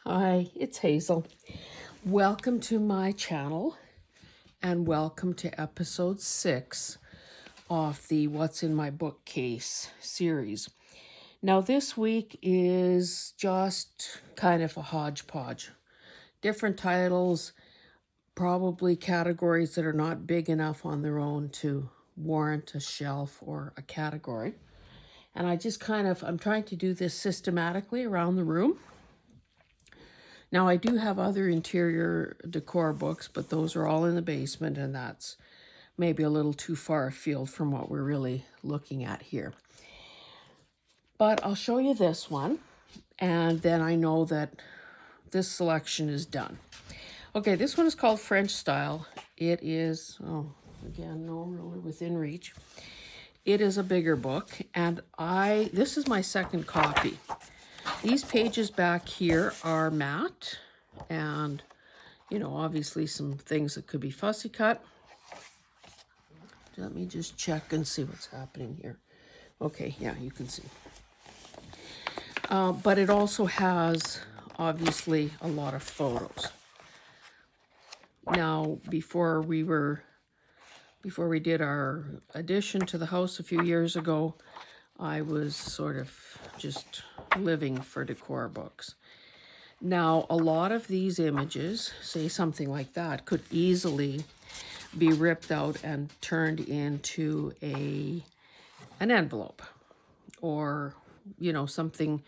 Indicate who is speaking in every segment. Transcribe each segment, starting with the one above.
Speaker 1: Hi, it's Hazel. Welcome to my channel and welcome to episode 6 of the What's in My Bookcase series. Now, this week is just kind of a hodgepodge. Different titles, probably categories that are not big enough on their own to warrant a shelf or a category. And I'm trying to do this systematically around the room. Now, I do have other interior decor books, but those are all in the basement, and that's maybe a little too far afield from what we're really looking at here. But I'll show you this one, and then I know that this selection is done. Okay, this one is called French Style. It is, again, no ruler within reach. It is a bigger book, and this is my second copy. These pages back here are matte and, obviously some things that could be fussy cut. Let me just check and see what's happening here. Okay, yeah, you can see. But it also has, obviously, a lot of photos. Now, before we did our addition to the house a few years ago, I was sort of just living for decor books. Now, a lot of these images, say something like that, could easily be ripped out and turned into an envelope or, something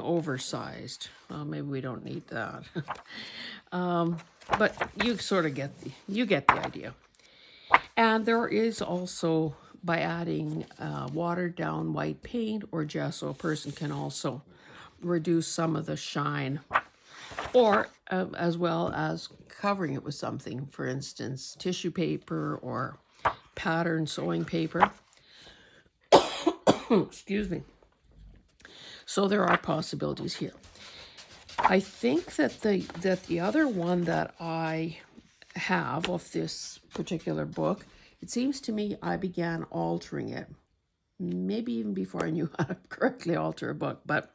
Speaker 1: oversized. Well, maybe we don't need that. But you sort of get the idea. And there is also, by adding watered down white paint or gesso, a person can also reduce some of the shine, or as well as covering it with something, for instance, tissue paper or pattern sewing paper. Excuse me. So there are possibilities here. I think that the other one that I have of this particular book, it seems to me I began altering it, maybe even before I knew how to correctly alter a book, but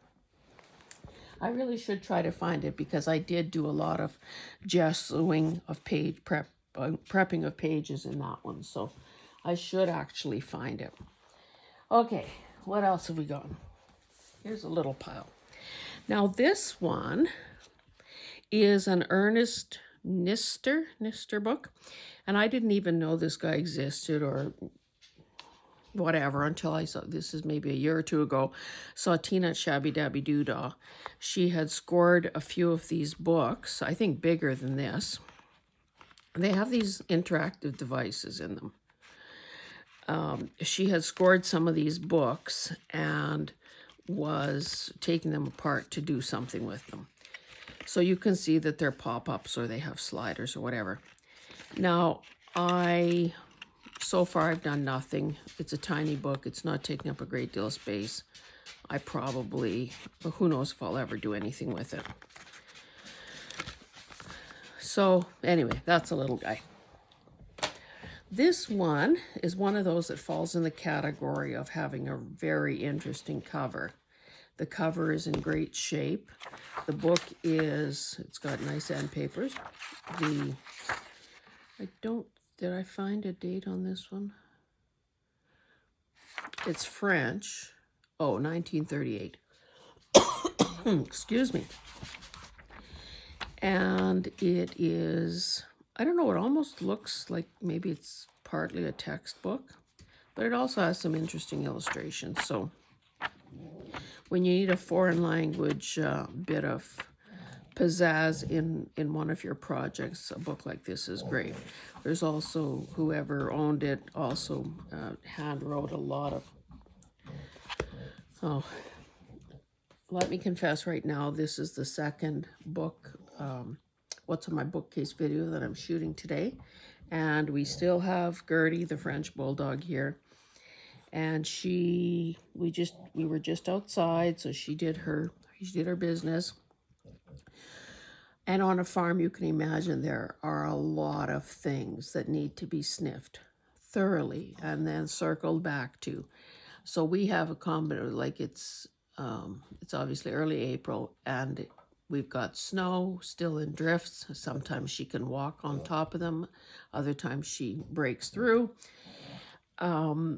Speaker 1: I really should try to find it because I did do a lot of gessoing of prepping of pages in that one, so I should actually find it. Okay, what else have we got? Here's a little pile. Now this one is an Earnest Mister book, and I didn't even know this guy existed or whatever until I saw, this is maybe a year or two ago, saw Tina at Shabby Dabby Doodah. She had scored a few of these books, I think bigger than this. They have these interactive devices in them. She had scored some of these books and was taking them apart to do something with them. So you can see that they're pop-ups or they have sliders or whatever. Now, so far I've done nothing. It's a tiny book. It's not taking up a great deal of space. I probably, who knows if I'll ever do anything with it. So anyway, that's a little guy. This one is one of those that falls in the category of having a very interesting cover. The cover is in great shape. The book it's got nice end papers. Did I find a date on this one? It's French. Oh, 1938. Excuse me. And it is, I don't know, it almost looks like maybe it's partly a textbook, but it also has some interesting illustrations. So when you need a foreign language bit of pizzazz in one of your projects, a book like this is great. There's also, whoever owned it also hand wrote a lot of, let me confess right now, this is the second book, What's in My Bookcase video that I'm shooting today. And we still have Gertie, the French bulldog, here. And we were just outside, so she did her business. And on a farm, you can imagine there are a lot of things that need to be sniffed thoroughly and then circled back to. So we have a combination, like it's obviously early April, and We've got snow still in drifts. Sometimes she can walk on top of them. Other times she breaks through.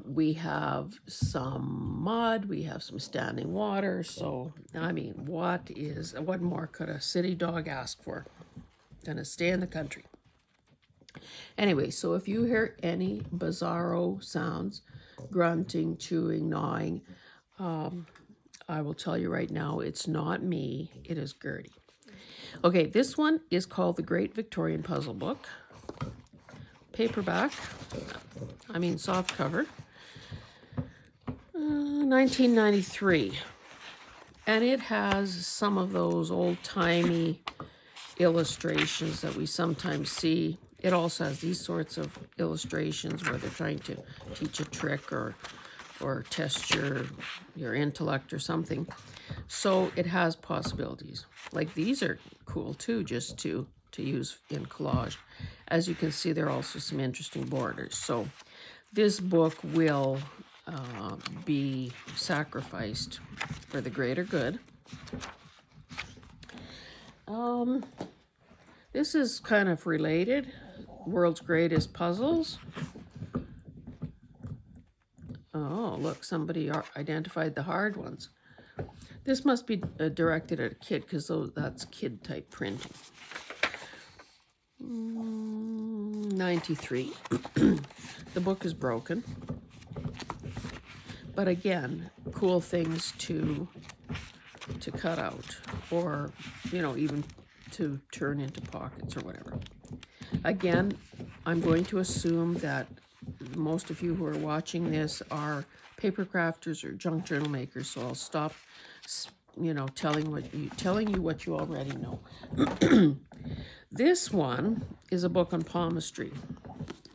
Speaker 1: We have some mud. We have some standing water. So, I mean, what more could a city dog ask for than to stay in the country? Anyway, so if you hear any bizarro sounds, grunting, chewing, gnawing, I will tell you right now, it's not me, it is Gertie. Okay, this one is called The Great Victorian Puzzle Book. Paperback, soft cover, 1993. And it has some of those old-timey illustrations that we sometimes see. It also has these sorts of illustrations where they're trying to teach a trick or test your intellect or something. So it has possibilities. Like these are cool too, just to use in collage. As you can see, there are also some interesting borders. So this book will be sacrificed for the greater good. This is kind of related. World's Greatest Puzzles. Oh, look, somebody identified the hard ones. This must be directed at a kid because that's kid-type printing. 93. The book is broken. But again, cool things to cut out or, even to turn into pockets or whatever. Again, I'm going to assume that most of you who are watching this are paper crafters or junk journal makers, so I'll stop, telling you what you already know. This one is a book on palmistry,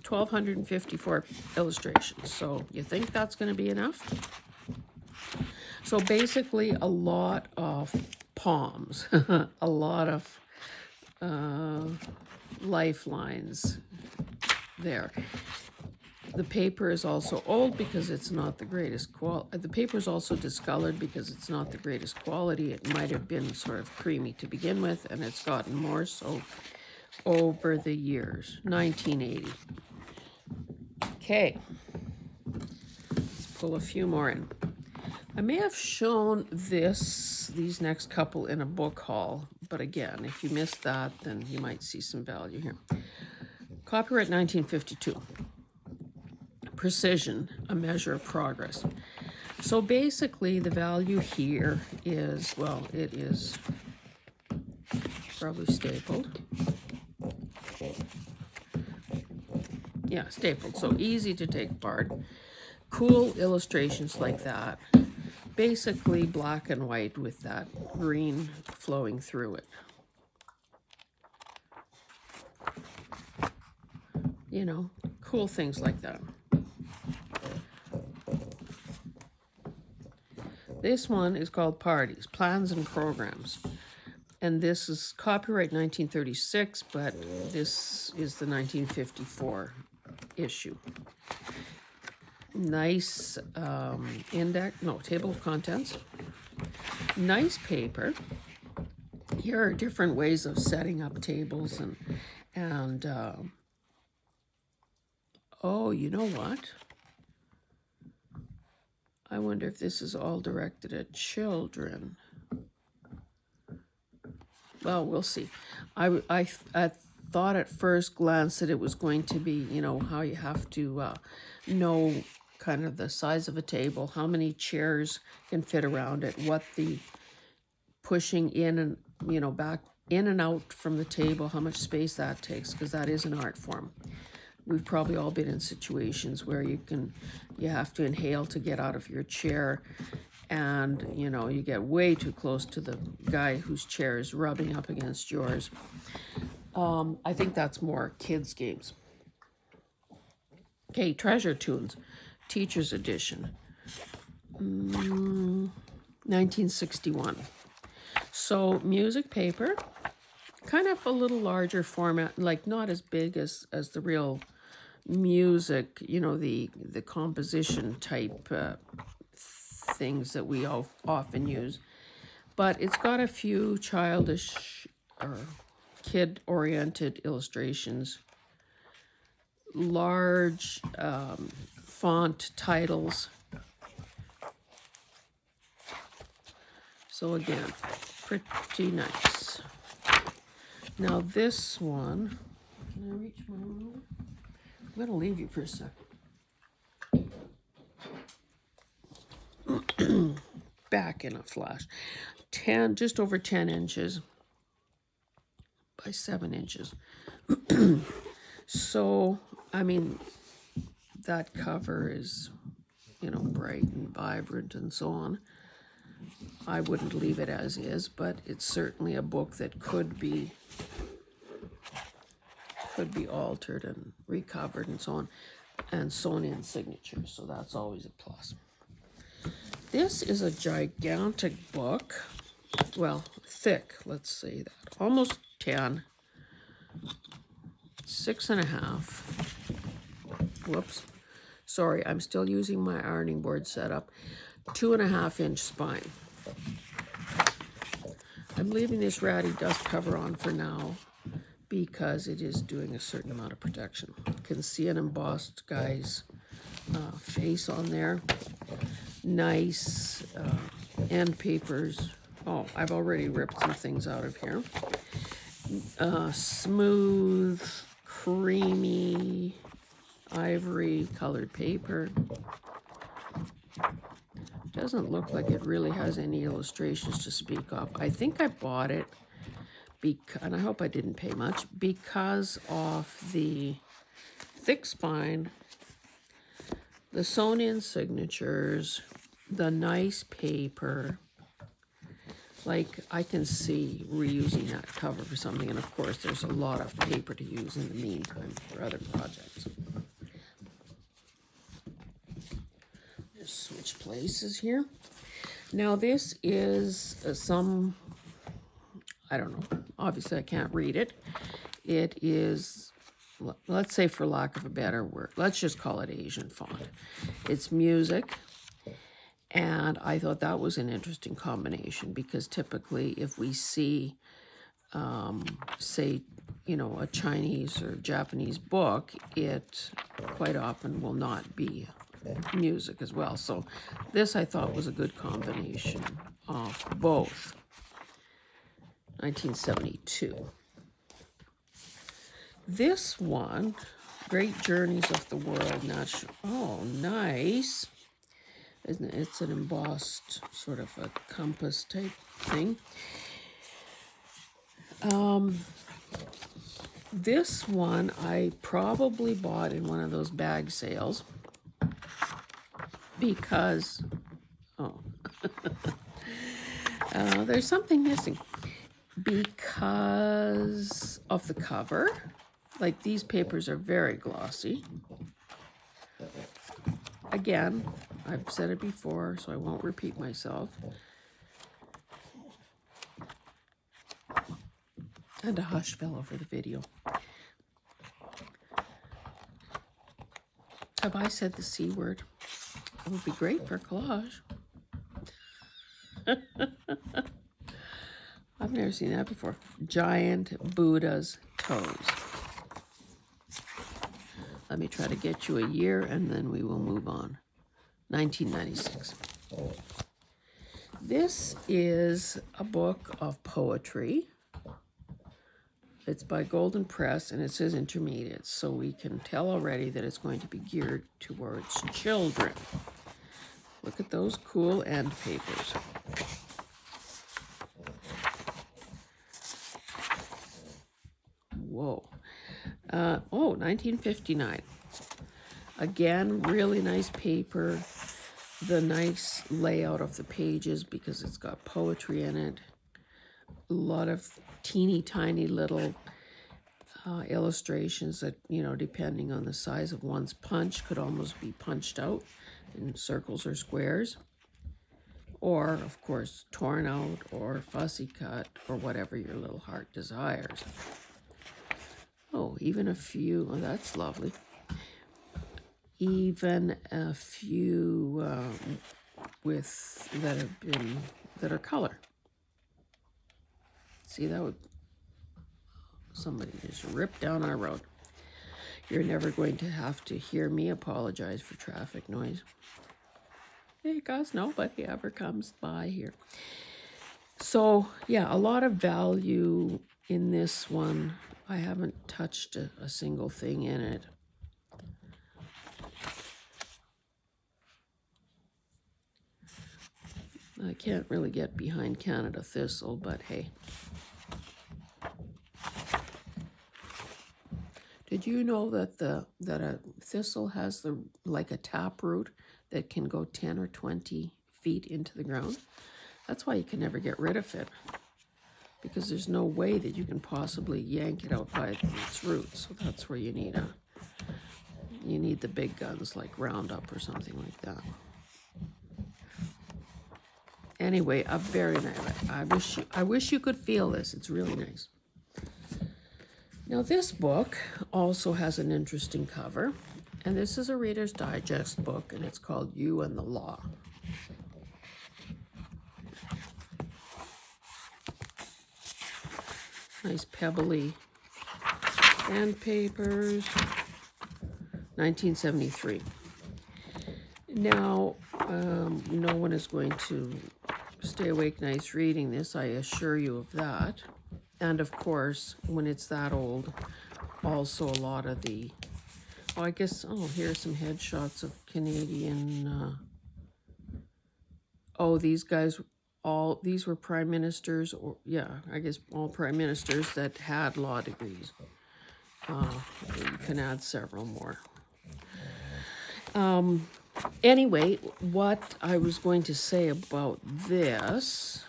Speaker 1: 1,254 illustrations. So you think that's going to be enough? So basically, a lot of palms, a lot of lifelines there. The paper is also old because it's not the greatest quality. The paper is also discolored because it's not the greatest quality. It might have been sort of creamy to begin with, and it's gotten more so over the years. 1980. Okay. Let's pull a few more in. I may have shown these next couple in a book haul, but again, if you missed that, then you might see some value here. Copyright 1952. Precision, a measure of progress. So basically the value here is, it is probably stapled. Yeah, stapled, so easy to take apart. Cool illustrations like that. Basically black and white with that green flowing through it. Cool things like that. This one is called Parties, Plans and Programs. And this is copyright 1936, but this is the 1954 issue. Nice table of contents. Nice paper. Here are different ways of setting up tables and oh, you know what? I wonder if this is all directed at children. Well, we'll see. I thought at first glance that it was going to be, how you have to know kind of the size of a table, how many chairs can fit around it, what the pushing in and, back in and out from the table, how much space that takes, because that is an art form. We've probably all been in situations where you have to inhale to get out of your chair, and you get way too close to the guy whose chair is rubbing up against yours. I think that's more kids' games. Okay, Treasure Tunes, Teacher's Edition, 1961. So music paper, kind of a little larger format, like not as big as the real music, the composition type things that we often use. But it's got a few childish or kid-oriented illustrations, large font titles. So again, pretty nice. Now this one, can I reach my ruler? I'm going to leave you for a second. Back in a flash. 10, just over 10 inches by 7 inches. So, I mean, that cover is, you know, bright and vibrant and so on. I wouldn't leave it as is, but it's certainly a book that could be altered and recovered and so on, and sewn in signatures, so that's always a plus. This is a gigantic book, well, thick, let's say that, almost 10, 6.5, whoops, sorry, I'm still using my ironing board setup, 2.5 inch spine. I'm leaving this ratty dust cover on for now because it is doing a certain amount of protection. You can see an embossed guy's face on there. Nice end papers. Oh, I've already ripped some things out of here. Smooth, creamy, ivory colored paper. Doesn't look like it really has any illustrations to speak of. I think I bought it, and I hope I didn't pay much, because of the thick spine, the sewn-in signatures, the nice paper. Like, I can see reusing that cover for something, and of course there's a lot of paper to use in the meantime for other projects. Just switch places here. Now this is some, I don't know, obviously I can't read it. It is, let's say for lack of a better word, let's just call it Asian font. It's music. And I thought that was an interesting combination because typically if we see, say, you know, a Chinese or Japanese book, it quite often will not be music as well. So this I thought was a good combination of both. 1972. This one, Great Journeys of the World. Oh, nice. Isn't it? It's an embossed sort of a compass type thing. This one I probably bought in one of those bag sales because, there's something missing. Because of the cover. Like, these papers are very glossy. Again, I've said it before, so I won't repeat myself. And a hush fell over the video. Have I said the C word? It would be great for collage. I've never seen that before. Giant Buddha's toes. Let me try to get you a year and then we will move on. 1996. This is a book of poetry. It's by Golden Press and it says intermediate, so we can tell already that it's going to be geared towards children. Look at those cool end papers. Whoa. 1959. Again, really nice paper. The nice layout of the pages because it's got poetry in it. A lot of teeny tiny little illustrations that, you know, depending on the size of one's punch, could almost be punched out in circles or squares. Or, of course, torn out or fussy cut or whatever your little heart desires. Oh, even a few, oh, that's lovely. Even a few that are color. See, that would somebody just rip down our road. You're never going to have to hear me apologize for traffic noise. Because nobody ever comes by here. So, yeah, a lot of value in this one. I haven't touched a single thing in it. I can't really get behind Canada Thistle, but hey. Did you know that that a thistle has like a tap root that can go 10 or 20 feet into the ground? That's why you can never get rid of it, because there's no way that you can possibly yank it out by its roots. So that's where you need the big guns like Roundup or something like that. Anyway, a very nice. I wish you could feel this. It's really nice. Now this book also has an interesting cover, and this is a Reader's Digest book, and it's called You and the Law. Nice pebbly sandpapers, 1973. Now, no one is going to stay awake nights reading this, I assure you of that. And of course, when it's that old, also a lot of the, I guess, here's some headshots of Canadian, these guys, these were prime ministers, or yeah, I guess all prime ministers that had law degrees. You can add several more. Anyway, what I was going to say about this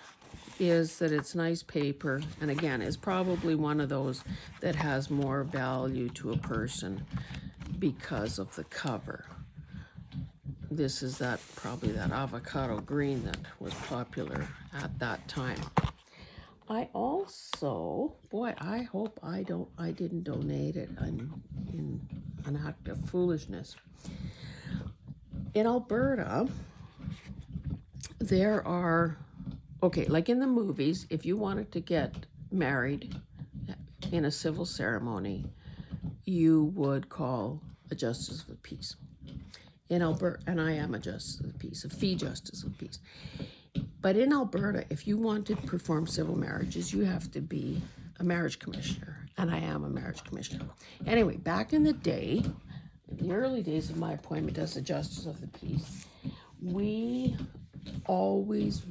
Speaker 1: is that it's nice paper, and again, it's probably one of those that has more value to a person because of the cover. This is probably that avocado green that was popular at that time. I also, boy, I hope I didn't donate it. I'm in an act of foolishness. In Alberta, there are, like in the movies, if you wanted to get married in a civil ceremony, you would call a justice of the peace. In Alberta, and I am a justice of the peace, a fee justice of the peace. But in Alberta, if you want to perform civil marriages, you have to be a marriage commissioner, and I am a marriage commissioner. Anyway, back in the day, in the early days of my appointment as a justice of the peace, we always,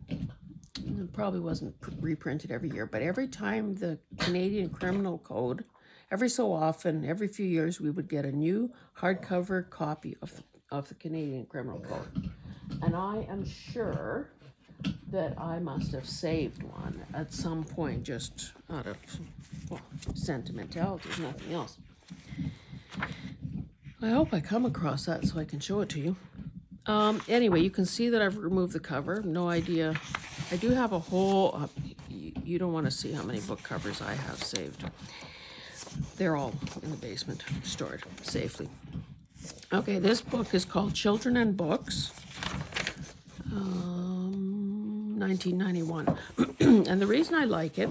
Speaker 1: it probably wasn't reprinted every year, but every time the Canadian Criminal Code, every so often, every few years, we would get a new hardcover copy of the Canadian Criminal Code. And I am sure that I must have saved one at some point, just out of sentimentality, if nothing else. I hope I come across that so I can show it to you. Anyway, you can see that I've removed the cover. No idea. I do have a whole, you don't want to see how many book covers I have saved. They're all in the basement, stored safely. Okay, this book is called Children and Books, 1991. And the reason I like it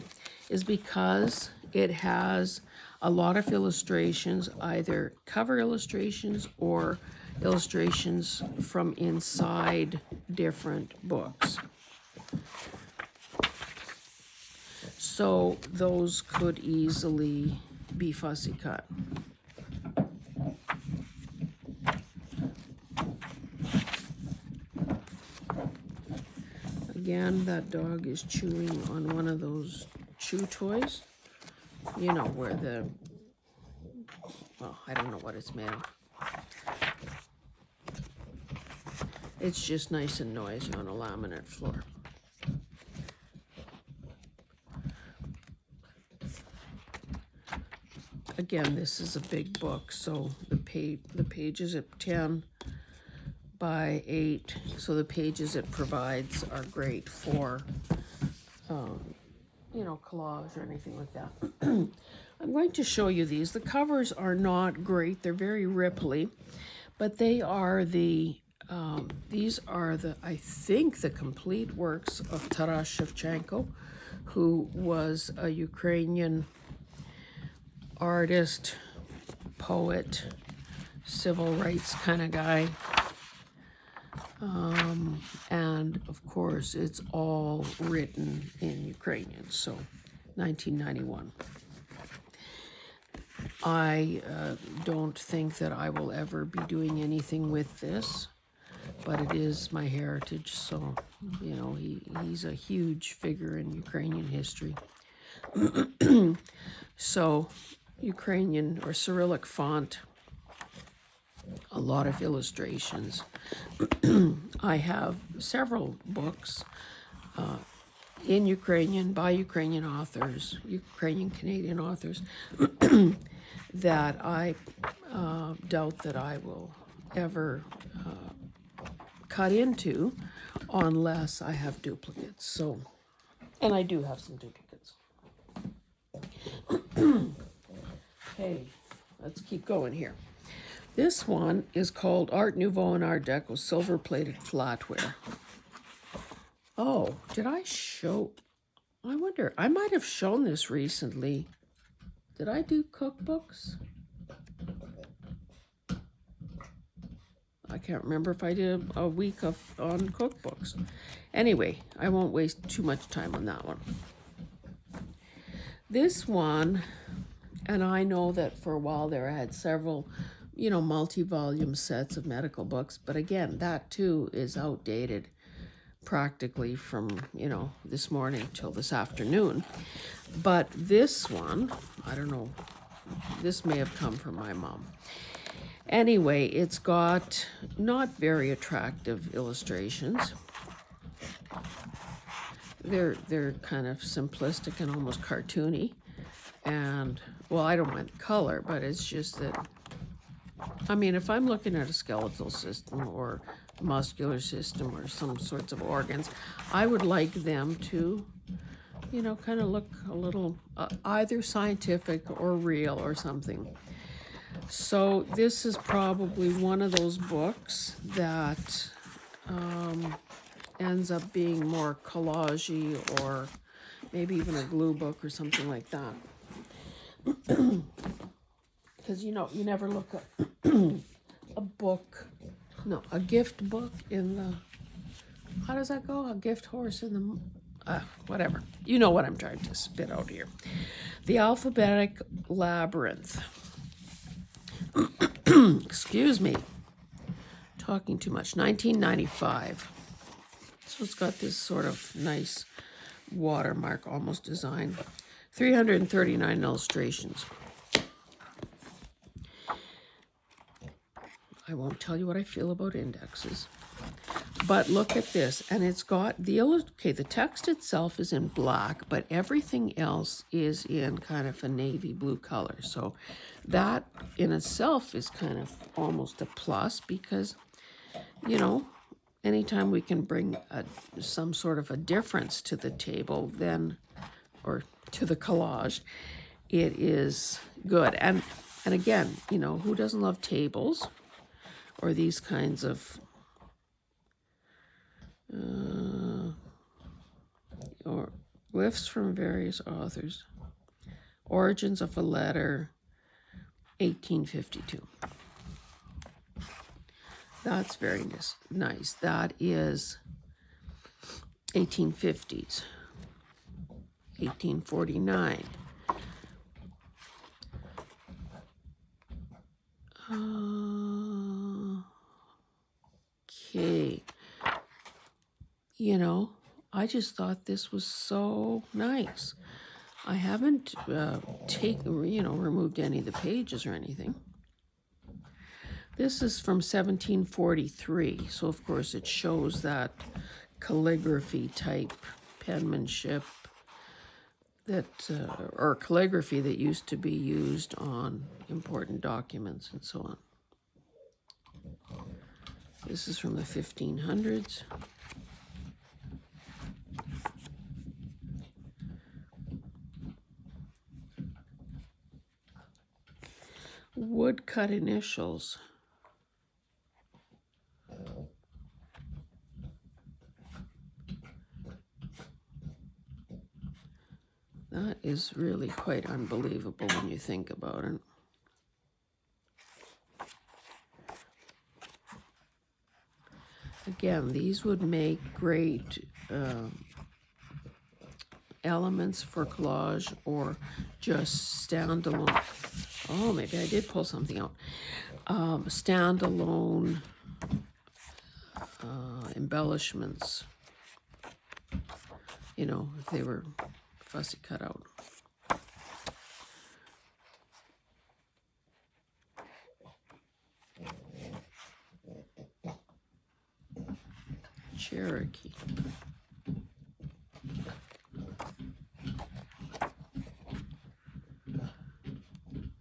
Speaker 1: is because it has a lot of illustrations, either cover illustrations or illustrations from inside different books. So those could easily be fussy cut. Again, that dog is chewing on one of those chew toys. You know, where I don't know what it's made of. It's just nice and noisy on a laminate floor. Again, this is a big book, so the pages at 10 by 8, so the pages it provides are great for, collage or anything like that. I'm going to show you these. The covers are not great. They're very ripply, but they are these are I think, the complete works of Taras Shevchenko, who was a Ukrainian artist, poet, civil rights kind of guy. And of course, it's all written in Ukrainian, so 1991. I don't think that I will ever be doing anything with this, but it is my heritage, so, you know, he's a huge figure in Ukrainian history. So, Ukrainian or Cyrillic font, a lot of illustrations. I have several books in Ukrainian, by Ukrainian authors, Ukrainian Canadian authors, that I doubt that I will ever cut into unless I have duplicates. So, and I do have some duplicates. Okay, let's keep going here. This one is called Art Nouveau and Art Deco Silver-Plated Flatware. Oh, did I show? I wonder, I might have shown this recently. Did I do cookbooks? I can't remember if I did a week on cookbooks. Anyway, I won't waste too much time on that one. This one, and I know that for a while there I had several, you know, multi-volume sets of medical books, but again, that too is outdated practically from, you know, this morning till this afternoon. But this one, I don't know, this may have come from my mom. Anyway, it's got not very attractive illustrations. They're kind of simplistic and almost cartoony. And, well, I don't mind the color, but it's just that, I mean, if I'm looking at a skeletal system or muscular system or some sorts of organs, I would like them to, you know, kind of look a little either scientific or real or something. So this is probably one of those books that ends up being more collage-y or maybe even a glue book or something like that. Because, you know, you never look at a book, no, a gift book in the, how does that go? A gift horse in the, whatever. You know what I'm trying to spit out here. The Alphabetic Labyrinth. Excuse me. Talking too much. 1995. So it's got this sort of nice watermark, almost design. 339 illustrations. I won't tell you what I feel about indexes. But look at this, and it's got the text itself is in black, but everything else is in kind of a navy blue color. So that in itself is kind of almost a plus because, you know, anytime we can bring some sort of a difference to the table, then, or to the collage, it is good. And again, you know, who doesn't love tables or these kinds of or lifts from various authors. Origins of a Letter, 1852. That's very nice. That is 1850s, 1849. Okay. You know, I just thought this was so nice. I haven't removed any of the pages or anything. This is from 1743, so of course it shows that calligraphy type penmanship that, or calligraphy that used to be used on important documents and so on. This is from the 1500s. Woodcut initials. That is really quite unbelievable when you think about it. Again, these would make great elements for collage or just standalone. Oh, maybe I did pull something out. Standalone embellishments. You know, if they were fussy cut out. Cherokee.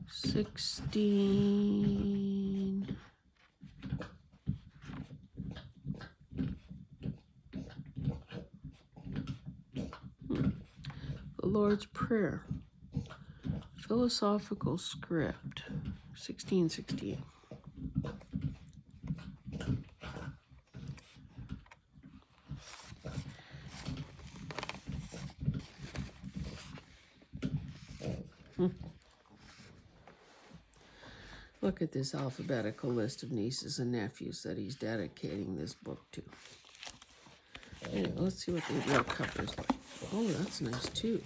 Speaker 1: $16. The Lord's Prayer. Philosophical script. 1668. Look at this alphabetical list of nieces and nephews that he's dedicating this book to. Anyway, let's see what the real cover is like. Oh, that's nice too.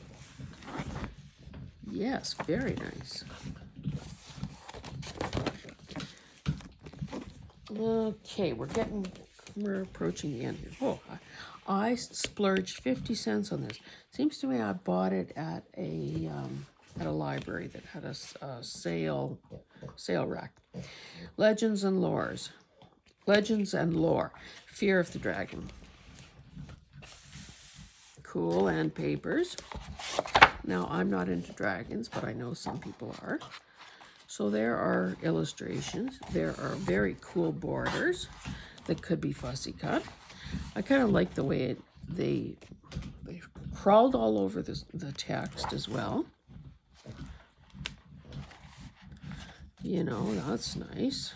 Speaker 1: Yes, very nice. Okay, we're approaching the end here. Oh, I splurged 50 cents on this. Seems to me I bought it at a library that had a sale rack. Legends and Lore. Fear of the Dragon. Cool, and papers. Now, I'm not into dragons, but I know some people are. So there are illustrations. There are very cool borders that could be fussy cut. I kind of like the way they crawled all over the text as well. You know, that's nice.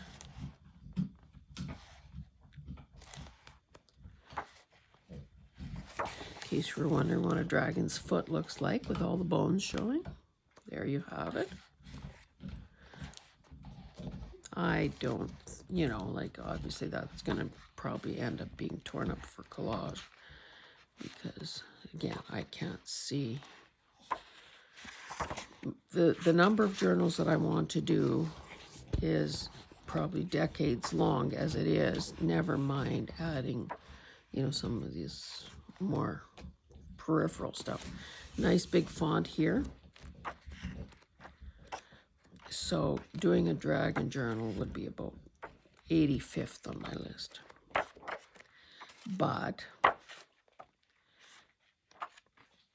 Speaker 1: In case you're wondering what a dragon's foot looks like with all the bones showing. There you have it. I don't, you know, like obviously that's going to probably end up being torn up for collage because, again, I can't see. The number of journals that I want to do is probably decades long as it is, never mind adding, you know, some of these more peripheral stuff. Nice big font here. So doing a dragon journal would be about 85th on my list. But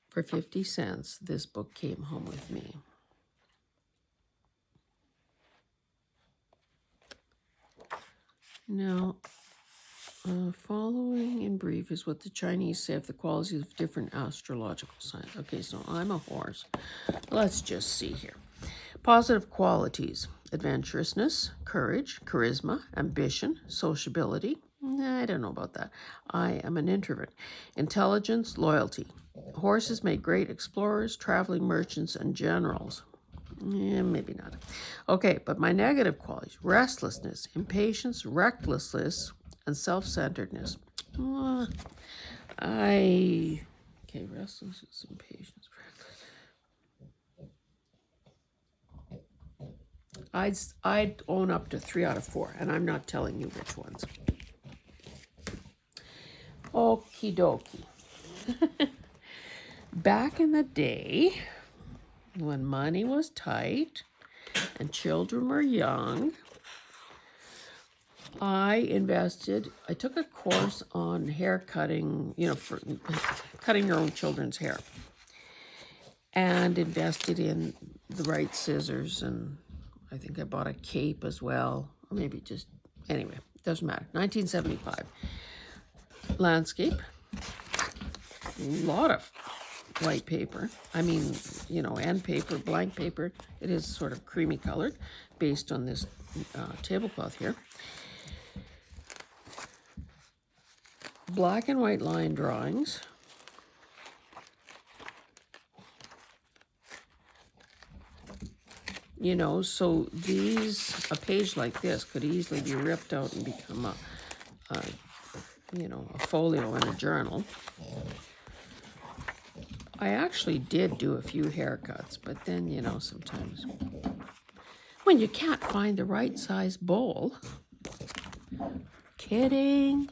Speaker 1: for 50 cents, this book came home with me. Now, following in brief is what the Chinese say of the qualities of different astrological signs. Okay, so I'm a horse. Let's just see here. Positive qualities: adventurousness, courage, charisma, ambition, sociability. I don't know about that. I am an introvert. Intelligence, loyalty. Horses make great explorers, traveling merchants, and generals. Maybe not. Okay, but my negative qualities: restlessness, impatience, recklessness, and self-centeredness. Okay, restlessness, impatience, recklessness. I'd own up to 3 out of 4, and I'm not telling you which ones. Okie dokie. Back in the day, when money was tight and children were young, I took a course on hair cutting, you know, for cutting your own children's hair, and invested in the right scissors, and I think I bought a cape as well, or maybe just, anyway, doesn't matter. 1975. Landscape. A lot of white paper. I mean, you know, and paper, blank paper. It is sort of creamy colored based on this tablecloth here. Black and white line drawings. You know, so a page like this could easily be ripped out and become you know, a folio in a journal. I actually did do a few haircuts, but then, you know, sometimes when you can't find the right size bowl. Kidding.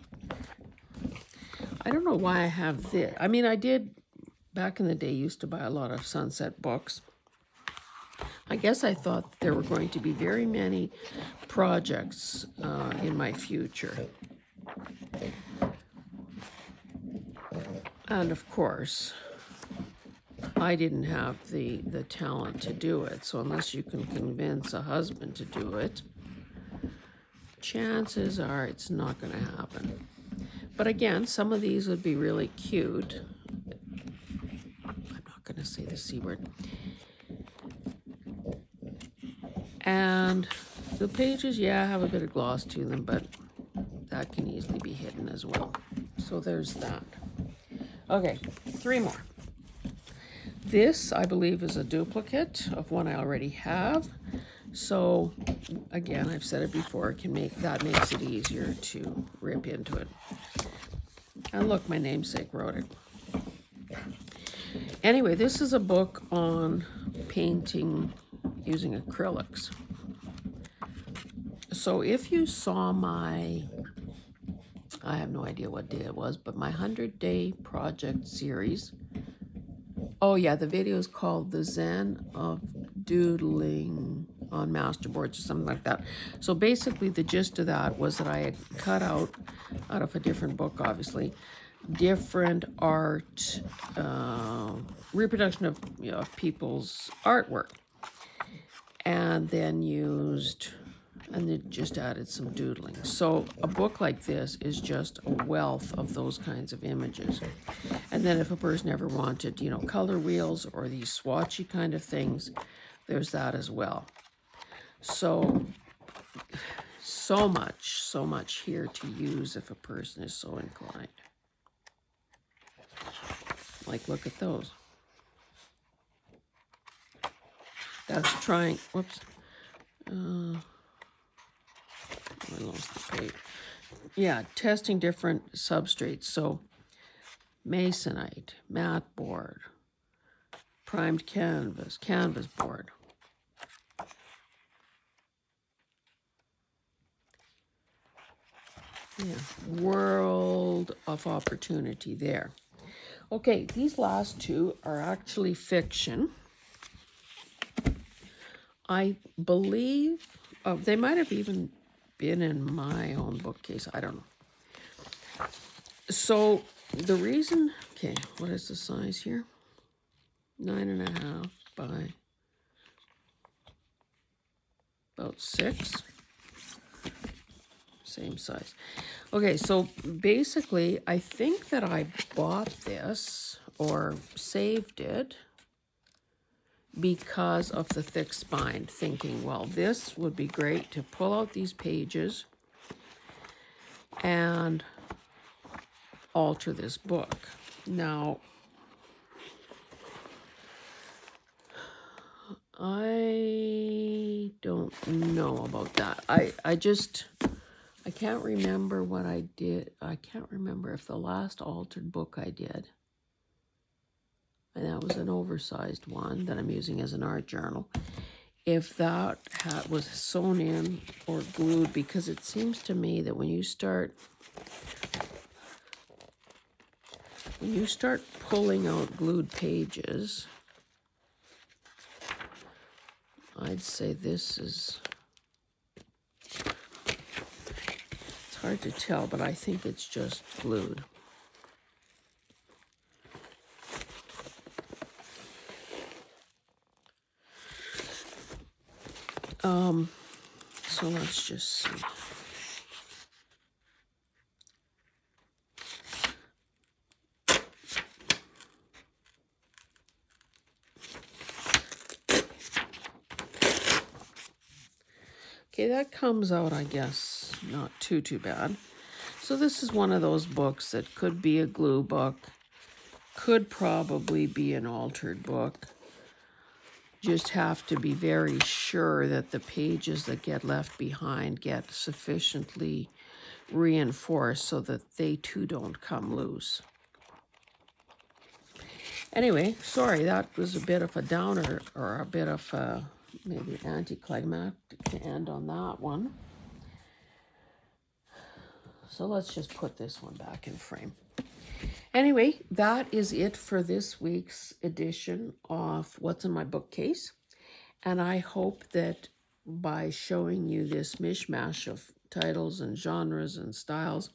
Speaker 1: I don't know why I have this. I mean, I did, back in the day, used to buy a lot of Sunset books. I guess I thought there were going to be very many projects in my future. And of course, I didn't have the talent to do it. So unless you can convince a husband to do it, chances are it's not going to happen. But again, some of these would be really cute. I'm not going to say the C word. And the pages, yeah, have a bit of gloss to them, but that can easily be hidden as well. So there's that. Okay, 3 more. This, I believe, is a duplicate of one I already have. So, again, I've said it before, that makes it easier to rip into it. And look, my namesake wrote it. Anyway, this is a book on painting using acrylics. So if you saw I have no idea what day it was, but my 100-day project series. Oh yeah, the video is called The Zen of Doodling on Masterboards or something like that. So basically the gist of that was that I had cut out of a different book, obviously, different art, reproduction of, you know, people's artwork. And then just added some doodling. So a book like this is just a wealth of those kinds of images. And then if a person ever wanted, you know, color wheels or these swatchy kind of things, there's that as well. So much here to use if a person is so inclined. Like, look at those. That's trying, whoops. I lost the page. Yeah, testing different substrates. So masonite, mat board, primed canvas, canvas board. Yeah, world of opportunity there. Okay, these last 2 are actually fiction. I believe they might have even been in my own bookcase. I don't know. So the reason, okay, what is the size here? 9.5 by about 6. Same size. Okay, so basically, I think that I bought this or saved it because of the thick spine, thinking, well, this would be great to pull out these pages and alter this book. Now, I don't know about that. I can't remember what I did. I can't remember if the last altered book I did, and that was an oversized one that I'm using as an art journal, if that was sewn in or glued, because it seems to me that when you start pulling out glued pages, I'd say this is, it's hard to tell, but I think it's just glued. So let's just see. Okay, that comes out, I guess, not too bad. So this is one of those books that could be a glue book, could probably be an altered book. just have to be very sure that the pages that get left behind get sufficiently reinforced so that they too don't come loose. Anyway, sorry, that was a bit of a downer, or a bit of a maybe anticlimactic to end on that one. So let's just put this one back in frame. Anyway, that is it for this week's edition of What's in My Bookcase. And I hope that by showing you this mishmash of titles and genres and styles,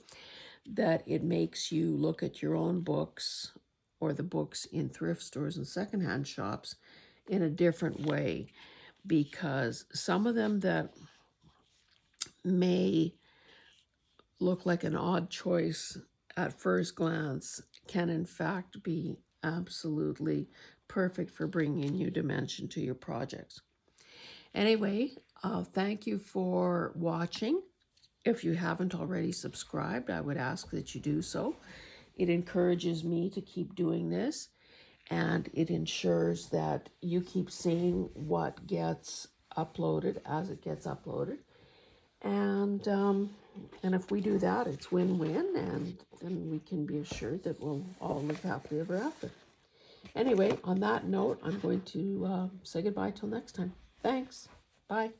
Speaker 1: that it makes you look at your own books or the books in thrift stores and secondhand shops in a different way, because some of them that may look like an odd choice at first glance can in fact be absolutely perfect for bringing new dimension to your projects. Anyway, thank you for watching. If you haven't already subscribed, I would ask that you do so. It encourages me to keep doing this, and it ensures that you keep seeing what gets uploaded as it gets uploaded. And if we do that, it's win-win, and then we can be assured that we'll all live happily ever after. Anyway, on that note, I'm going to say goodbye till next time. Thanks. Bye.